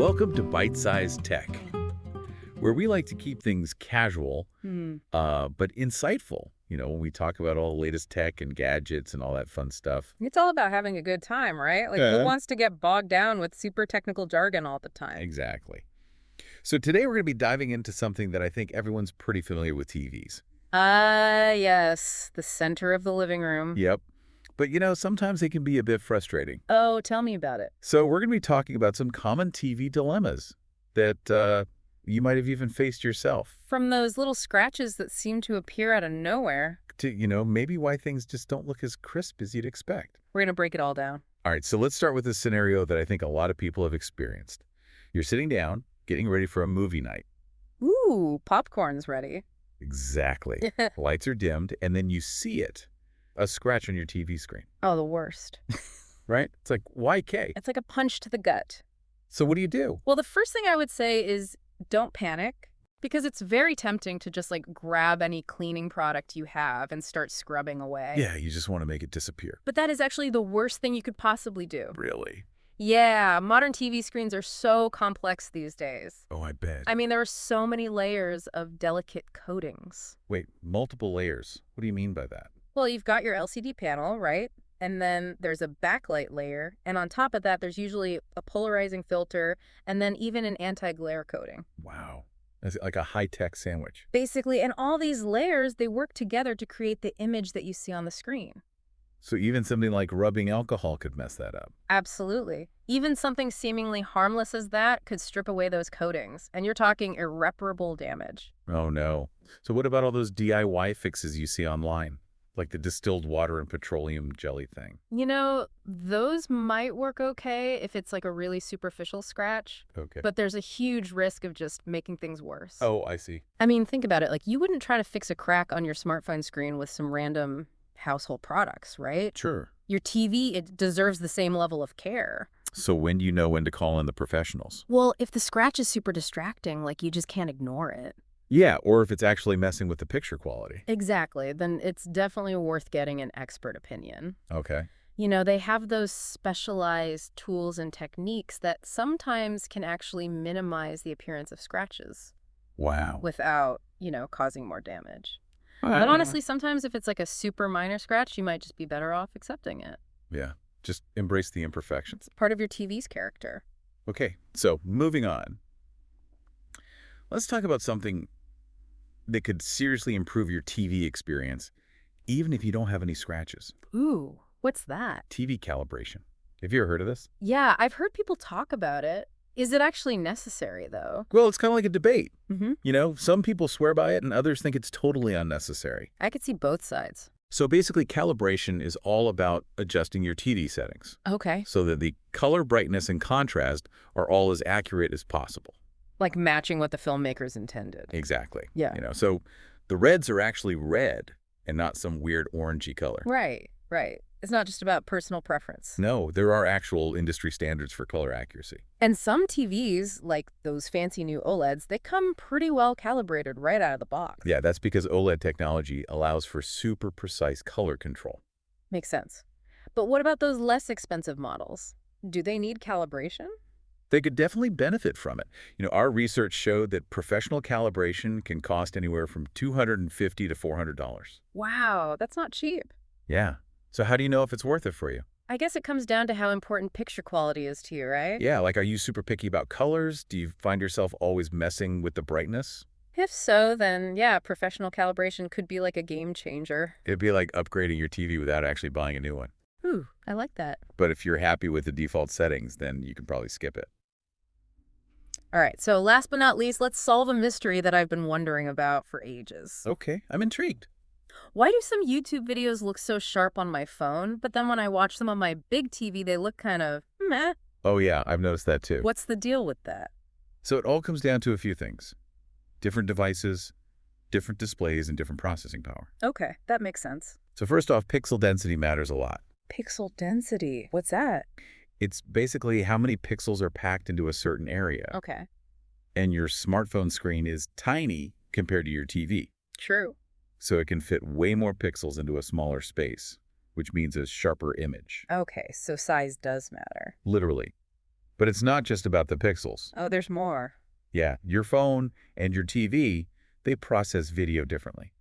Welcome to Byte-Sized Tech, where we like to keep things casual, but insightful. When we talk about all the latest tech and gadgets and all that fun stuff. It's all about having a good time, right? Like, Yeah. who wants to get bogged down with super technical jargon all the time? Exactly. So today we're going to be diving into something that I think everyone's pretty familiar with: TVs. Yes, the center of the living room. Yep. But sometimes they can be a bit frustrating. Oh, tell me about it. So we're going to be talking about some common TV dilemmas that you might have even faced yourself. From those little scratches that seem to appear out of nowhere. To maybe why things just don't look as crisp as you'd expect. We're going to break it all down. All right, so let's start with a scenario that I think a lot of people have experienced. You're sitting down, getting ready for a movie night. Ooh, popcorn's ready. Exactly. Lights are dimmed, and then you see it. A scratch on your TV screen. Oh, the worst. Right? It's like, why K? It's like a punch to the gut. So what do you do? Well, the first thing I would say is don't panic, because it's very tempting to just grab any cleaning product you have and start scrubbing away. Yeah, you just want to make it disappear. But that is actually the worst thing you could possibly do. Really? Yeah, modern TV screens are so complex these days. Oh, I bet. I mean, there are so many layers of delicate coatings. Wait, multiple layers? What do you mean by that? Well, you've got your LCD panel, right? And then there's a backlight layer. And on top of that, there's usually a polarizing filter and then even an anti-glare coating. Wow. That's like a high-tech sandwich. Basically, and all these layers, they work together to create the image that you see on the screen. So even something like rubbing alcohol could mess that up. Absolutely. Even something seemingly harmless as that could strip away those coatings. And you're talking irreparable damage. Oh, no. So what about all those DIY fixes you see online? Like the distilled water and petroleum jelly thing. Those might work okay if it's like a really superficial scratch. Okay. But there's a huge risk of just making things worse. Oh, I see. I mean, think about it. You wouldn't try to fix a crack on your smartphone screen with some random household products, right? Sure. Your TV, it deserves the same level of care. So when do you know when to call in the professionals? Well, if the scratch is super distracting, you just can't ignore it. Yeah, or if it's actually messing with the picture quality. Exactly. Then it's definitely worth getting an expert opinion. Okay. They have those specialized tools and techniques that sometimes can actually minimize the appearance of scratches. Wow. Without, causing more damage. But honestly, sometimes if it's a super minor scratch, you might just be better off accepting it. Yeah, just embrace the imperfections. It's part of your TV's character. Okay, so moving on. Let's talk about something that could seriously improve your TV experience, even if you don't have any scratches. Ooh, what's that? TV calibration. Have you ever heard of this? Yeah, I've heard people talk about it. Is it actually necessary, though? Well, it's kind of like a debate. Mm-hmm. Some people swear by it and others think it's totally unnecessary. I could see both sides. So basically, calibration is all about adjusting your TV settings Okay. so that the color, brightness, and contrast are all as accurate as possible. Like matching what the filmmakers intended. Exactly. Yeah. So the reds are actually red and not some weird orangey color. Right. It's not just about personal preference. No, there are actual industry standards for color accuracy. And some TVs, like those fancy new OLEDs, they come pretty well calibrated right out of the box. Yeah, that's because OLED technology allows for super precise color control. Makes sense. But what about those less expensive models? Do they need calibration? They could definitely benefit from it. Our research showed that professional calibration can cost anywhere from $250 to $400. Wow, that's not cheap. Yeah. So how do you know if it's worth it for you? I guess it comes down to how important picture quality is to you, right? Yeah, are you super picky about colors? Do you find yourself always messing with the brightness? If so, then yeah, professional calibration could be like a game changer. It'd be like upgrading your TV without actually buying a new one. Ooh, I like that. But if you're happy with the default settings, then you can probably skip it. All right, so last but not least, let's solve a mystery that I've been wondering about for ages. Okay, I'm intrigued. Why do some YouTube videos look so sharp on my phone, but then when I watch them on my big TV, they look kind of meh? Oh yeah, I've noticed that too. What's the deal with that? So it all comes down to a few things. Different devices, different displays, and different processing power. Okay, that makes sense. So first off, pixel density matters a lot. Pixel density. What's that? It's basically how many pixels are packed into a certain area. Okay. And your smartphone screen is tiny compared to your TV. True. So it can fit way more pixels into a smaller space, which means a sharper image. Okay, so size does matter. Literally. But it's not just about the pixels. Oh, there's more. Yeah, your phone and your TV, they process video differently.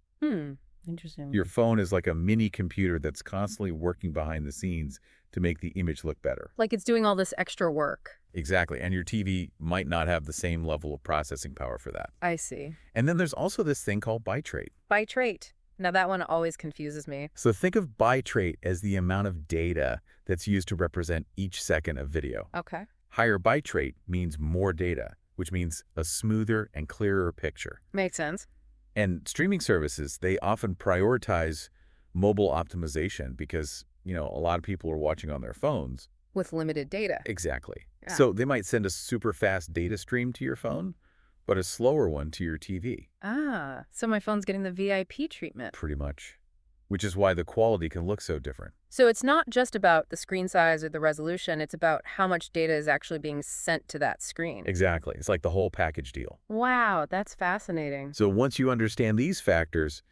Interesting. Your phone is like a mini computer that's constantly working behind the scenes to make the image look better. Like it's doing all this extra work. Exactly, and your TV might not have the same level of processing power for that. I see. And then there's also this thing called bitrate. Bitrate. Now that one always confuses me. So think of bitrate as the amount of data that's used to represent each second of video. Okay. Higher bitrate means more data, which means a smoother and clearer picture. Makes sense. And streaming services, they often prioritize mobile optimization because, a lot of people are watching on their phones. With limited data. Exactly. Yeah. So they might send a super fast data stream to your phone, but a slower one to your TV. Ah, so my phone's getting the VIP treatment. Pretty much. Which is why the quality can look so different. So it's not just about the screen size or the resolution, it's about how much data is actually being sent to that screen. Exactly. It's like the whole package deal. Wow, that's fascinating. So once you understand these factors,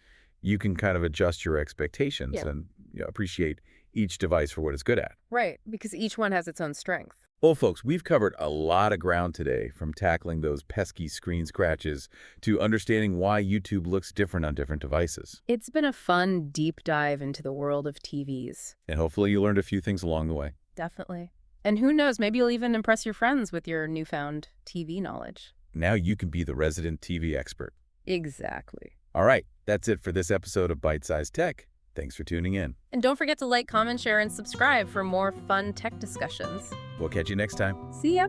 you can kind of adjust your expectations and appreciate each device for what it's good at. Right, because each one has its own strength. Well, folks, we've covered a lot of ground today, from tackling those pesky screen scratches to understanding why YouTube looks different on different devices. It's been a fun, deep dive into the world of TVs. And hopefully you learned a few things along the way. Definitely. And who knows, maybe you'll even impress your friends with your newfound TV knowledge. Now you can be the resident TV expert. Exactly. All right, that's it for this episode of Byte-Sized Tech. Thanks for tuning in. And don't forget to like, comment, share, and subscribe for more fun tech discussions. We'll catch you next time. See ya!